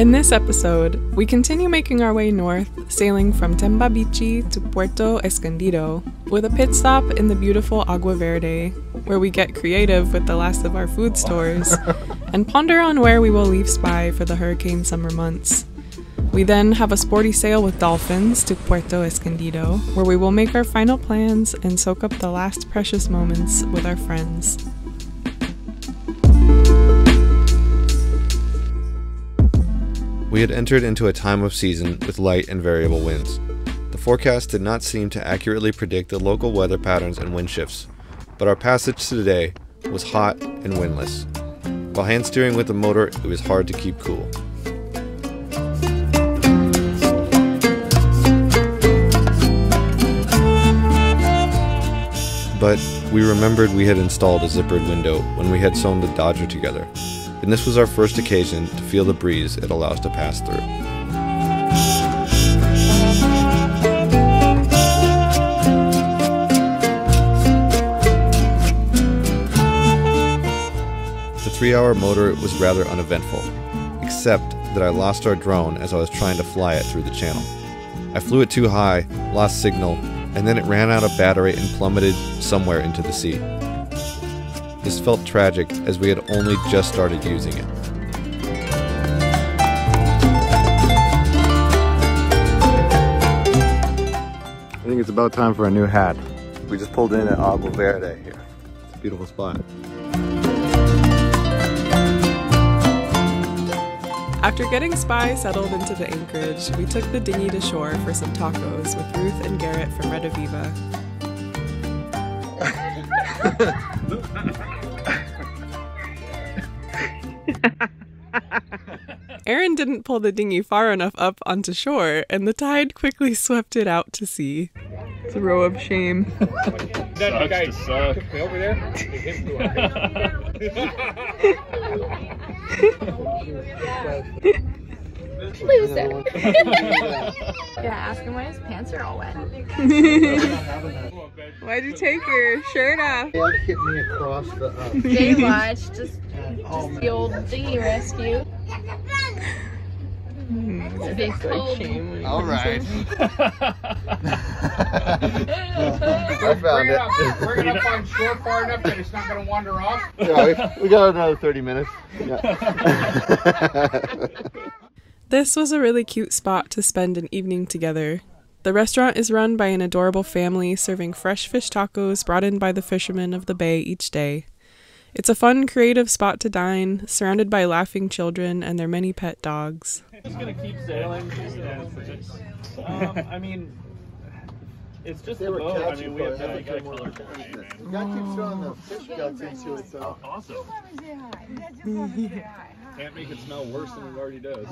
In this episode, we continue making our way north, sailing from Tembabichi to Puerto Escondido, with a pit stop in the beautiful Agua Verde, where we get creative with the last of our food stores, and ponder on where we will leave Spy for the hurricane summer months. We then have a sporty sail with dolphins to Puerto Escondido, where we will make our final plans and soak up the last precious moments with our friends. We had entered into a time of season with light and variable winds. The forecast did not seem to accurately predict the local weather patterns and wind shifts, but our passage today was hot and windless. While hand steering with the motor, it was hard to keep cool. But we remembered we had installed a zippered window when we had sewn the Dodger together, and this was our first occasion to feel the breeze it allows to pass through. The 3-hour motor was rather uneventful, except that I lost our drone as I was trying to fly it through the channel. I flew it too high, lost signal, and then it ran out of battery and plummeted somewhere into the sea. This felt tragic as we had only just started using it. I think it's about time for a new hat. We just pulled in at Agua Verde here. It's a beautiful spot. After getting Spy settled into the anchorage, we took the dinghy to shore for some tacos with Ruth and Garret from Rediviva. Aaron didn't pull the dinghy far enough up onto shore, and the tide quickly swept it out to sea. It's a row of shame. That guy to suck. Over there. Loser. Yeah, ask him why his pants are all wet. Why'd you take your shirt off? Dad hit me across the Baywatch, just the old dinghy rescue. Big cold. All right. I found it. We're gonna find shore far enough that it's not gonna wander off. Yeah, we got another 30 minutes. Yeah. This was a really cute spot to spend an evening together. The restaurant is run by an adorable family serving fresh fish tacos brought in by the fishermen of the bay each day. It's a fun, creative spot to dine, surrounded by laughing children and their many pet dogs. Just gonna keep sailing. I mean, it's just a boat. I mean, we have to get more. You gotta keep throwing the fish guts into it, though. Awesome. Can't make it smell worse than it already does.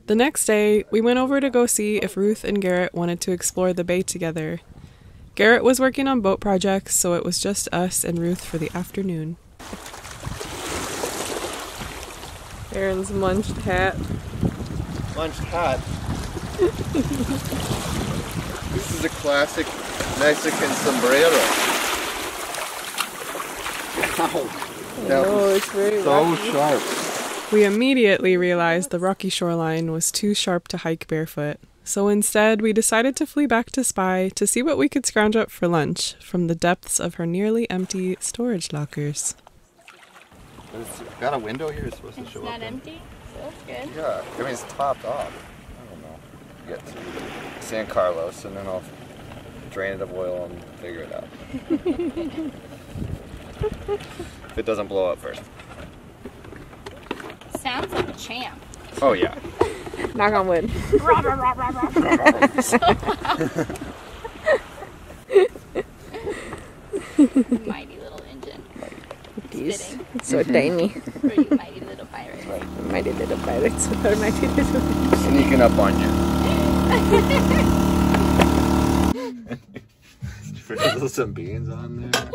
The next day, we went over to go see if Ruth and Garret wanted to explore the bay together. Garret was working on boat projects, so it was just us and Ruth for the afternoon. Aaron's munched hat. Munched hat. This is a classic Mexican sombrero. Ow. That was it's very so rocky. sharp. We immediately realized the rocky shoreline was too sharp to hike barefoot, so instead we decided to flee back to Spy to see what we could scrounge up for lunch from the depths of her nearly empty storage lockers. It's got a window here. It's supposed to show up. It's not empty, so that's good. Yeah, I mean it's topped off. I don't know. Get to San Carlos and then I'll drain it of oil and figure it out. If it doesn't blow up first. Sounds like a champ. Oh yeah. Knock on wood. Mighty little engine. These. So tiny. For you mighty little pirates. Mighty little pirates with our mighty little... Sneaking up on you. Sprinkle some beans on there.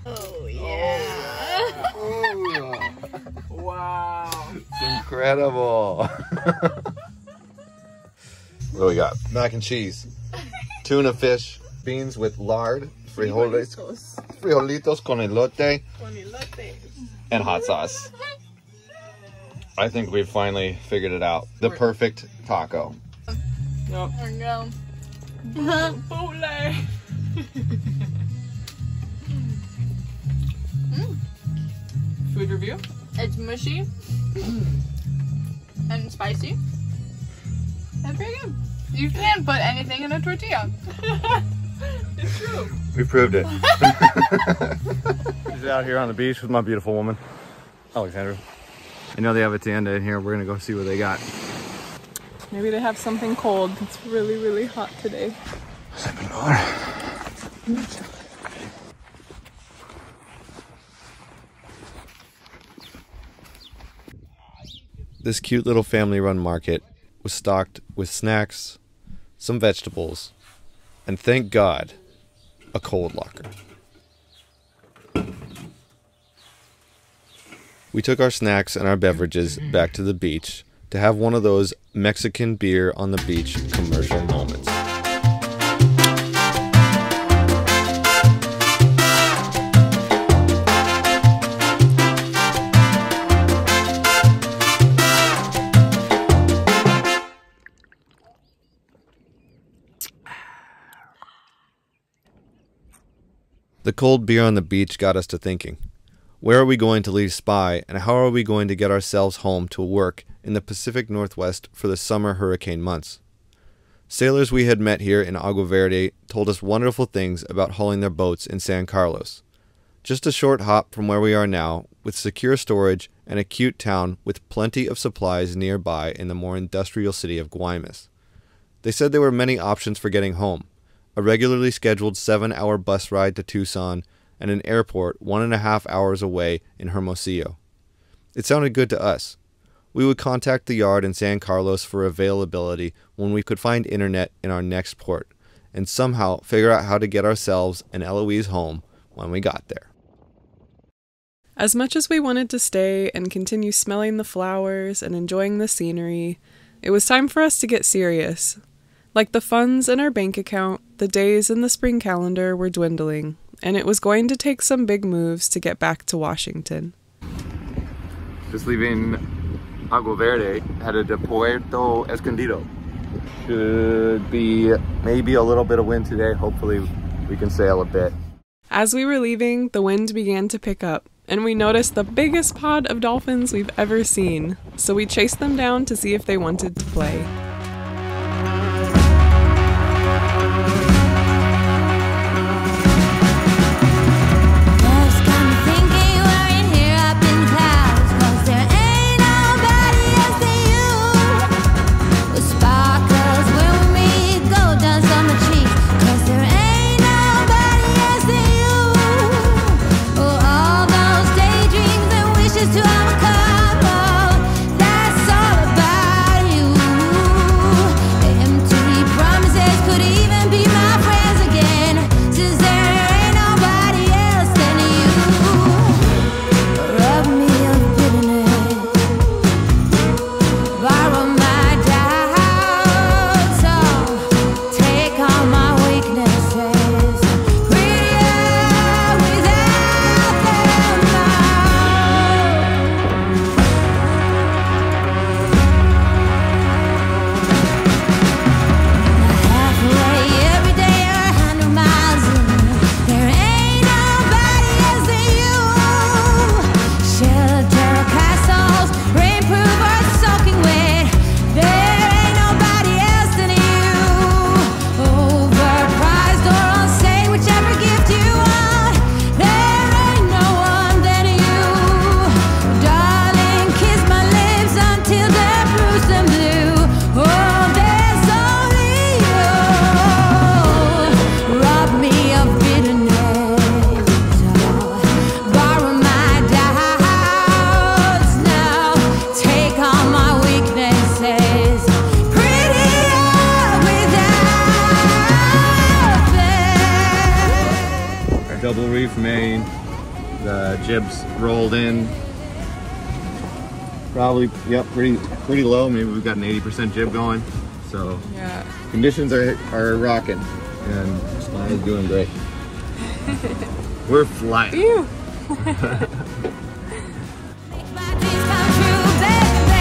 Oh yeah. Oh, Wow. it's incredible. What do we got? Mac and cheese, tuna fish, beans with lard, frijolitos con elote, and hot sauce. I think we've finally figured it out. The perfect taco. Yep. There we go. Bootleg. Food review? It's mushy and spicy. That's pretty good. You can put anything in a tortilla. It's true. We proved it. Just out here on the beach with my beautiful woman, Alexandra. I know they have a tienda in here. We're gonna go see what they got. Maybe they have something cold. It's really, really hot today. This cute little family-run market was stocked with snacks, some vegetables, and thank God, a cold locker. We took our snacks and our beverages back to the beach to have one of those Mexican beer on the beach commercial moments. The cold beer on the beach got us to thinking. Where are we going to leave Spy, and how are we going to get ourselves home to work in the Pacific Northwest for the summer hurricane months? Sailors we had met here in Agua Verde told us wonderful things about hauling their boats in San Carlos. Just a short hop from where we are now, with secure storage and a cute town with plenty of supplies nearby in the more industrial city of Guaymas. They said there were many options for getting home. A regularly scheduled 7-hour bus ride to Tucson, and an airport 1.5 hours away in Hermosillo. It sounded good to us. We would contact the yard in San Carlos for availability when we could find internet in our next port, and somehow figure out how to get ourselves and Eloise home when we got there. As much as we wanted to stay and continue smelling the flowers and enjoying the scenery, it was time for us to get serious. Like the funds in our bank account, the days in the spring calendar were dwindling, and it was going to take some big moves to get back to Washington. Just leaving Agua Verde, headed to Puerto Escondido. Should be maybe a little bit of wind today. Hopefully we can sail a bit. As we were leaving, the wind began to pick up, and we noticed the biggest pod of dolphins we've ever seen, so we chased them down to see if they wanted to play. Double reef main, the jibs rolled in. Probably, yep, pretty low. Maybe we've got an 80% jib going. So yeah, conditions are rocking, and Spy is doing great. We're flying. Ew. My dreams come true, baby.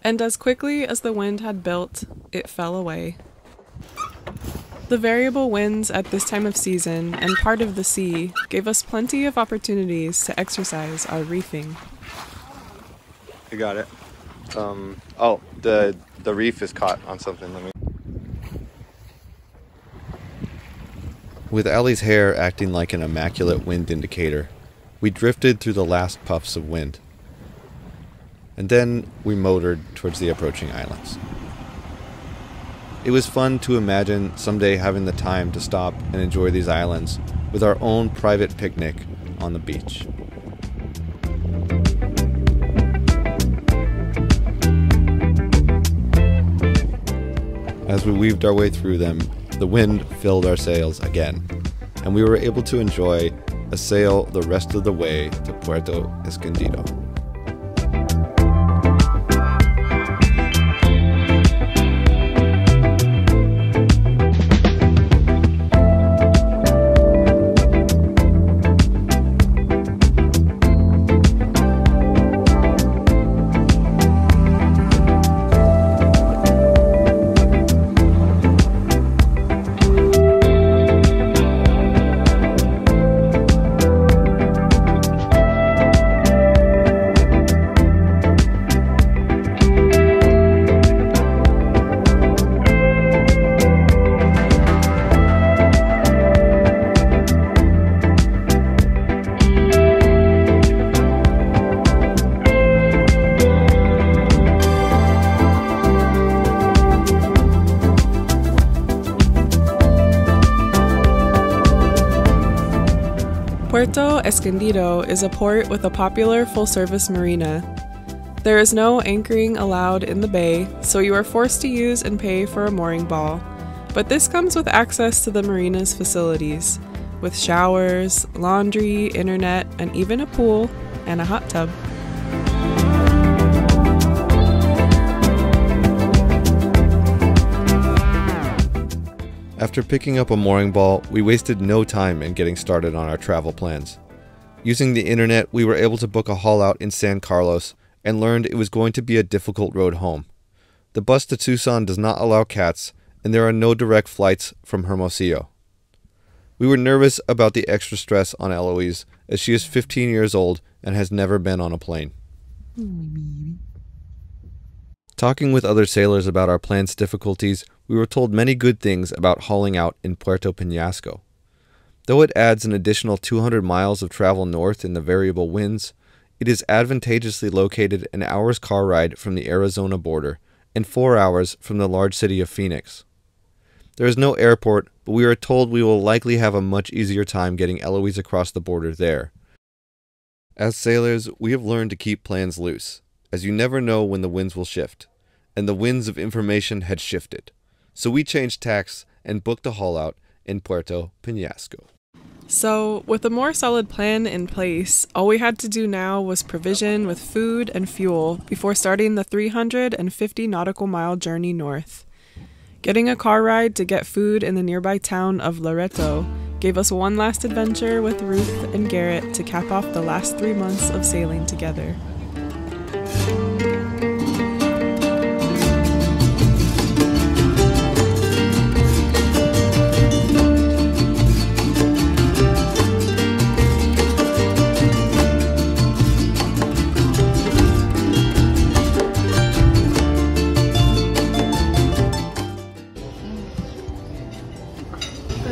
And as quickly as the wind had built, it fell away. The variable winds at this time of season and part of the sea gave us plenty of opportunities to exercise our reefing. You got it. Oh, the reef is caught on something. With Ellie's hair acting like an immaculate wind indicator, we drifted through the last puffs of wind. And then we motored towards the approaching islands. It was fun to imagine someday having the time to stop and enjoy these islands with our own private picnic on the beach. As we weaved our way through them, the wind filled our sails again, and we were able to enjoy a sail the rest of the way to Puerto Escondido. Puerto Escondido is a port with a popular full-service marina. There is no anchoring allowed in the bay, so you are forced to use and pay for a mooring ball. But this comes with access to the marina's facilities, with showers, laundry, internet, and even a pool and a hot tub. After picking up a mooring ball, we wasted no time in getting started on our travel plans. Using the internet, we were able to book a haul out in San Carlos and learned it was going to be a difficult road home. The bus to Tucson does not allow cats, and there are no direct flights from Hermosillo. We were nervous about the extra stress on Eloise, as she is 15 years old and has never been on a plane. Talking with other sailors about our plan's difficulties, we were told many good things about hauling out in Puerto Peñasco. Though it adds an additional 200 miles of travel north in the variable winds, it is advantageously located an hour's car ride from the Arizona border and 4 hours from the large city of Phoenix. There is no airport, but we are told we will likely have a much easier time getting Eloise across the border there. As sailors, we have learned to keep plans loose, as you never know when the winds will shift, and the winds of information had shifted. So we changed tacks and booked a haul out in Puerto Peñasco. So, with a more solid plan in place, all we had to do now was provision with food and fuel before starting the 350 nautical mile journey north. Getting a car ride to get food in the nearby town of Loreto gave us one last adventure with Ruth and Garret to cap off the last 3 months of sailing together.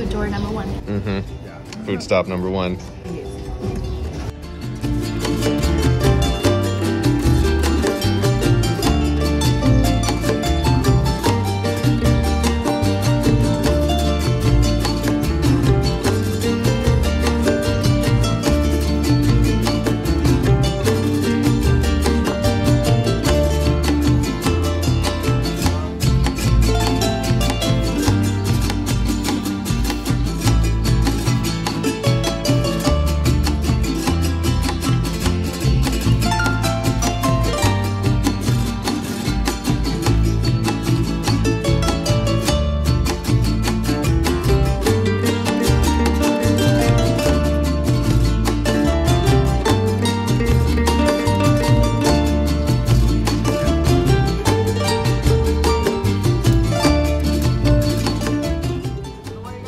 Door number 1. Food stop number 1.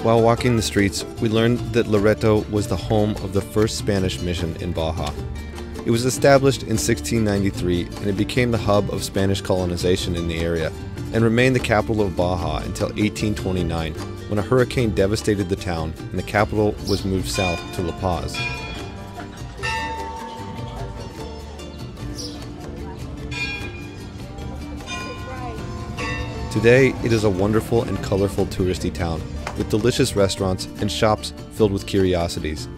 While walking the streets, we learned that Loreto was the home of the first Spanish mission in Baja. It was established in 1693 and it became the hub of Spanish colonization in the area and remained the capital of Baja until 1829 when a hurricane devastated the town and the capital was moved south to La Paz. Today, it is a wonderful and colorful touristy town with delicious restaurants and shops filled with curiosities.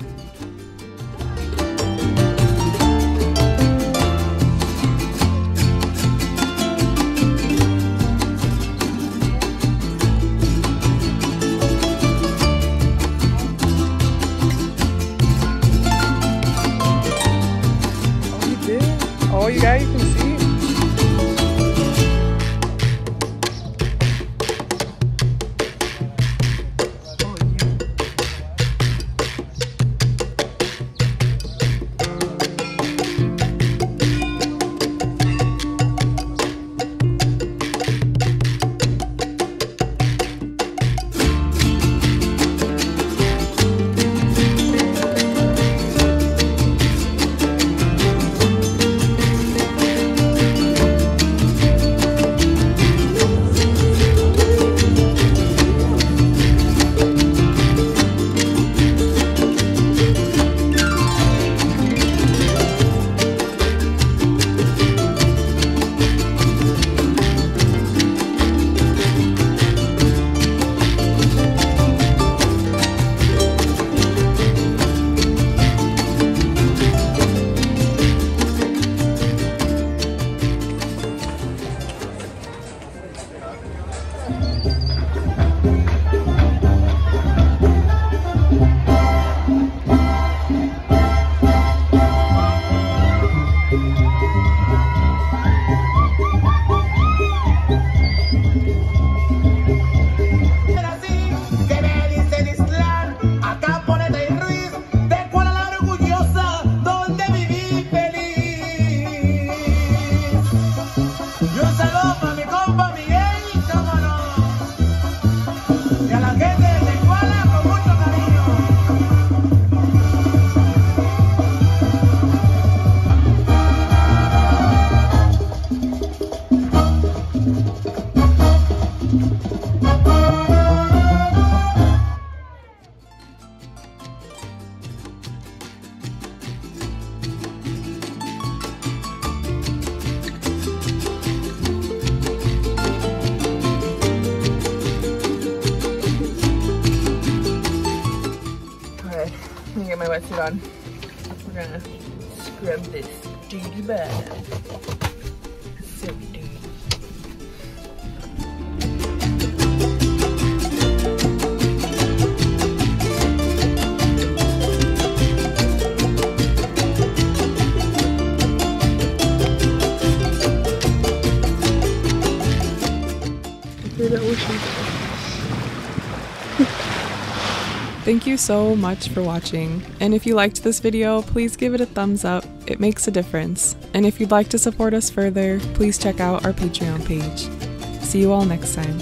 Oh, you did? Oh, you got, you can see. Let me get my wetsuit on. We're gonna scrub this dirty bed. So dirty. The ocean. Thank you so much for watching, and if you liked this video, please give it a thumbs up. It makes a difference. And if you'd like to support us further, please check out our Patreon page. See you all next time.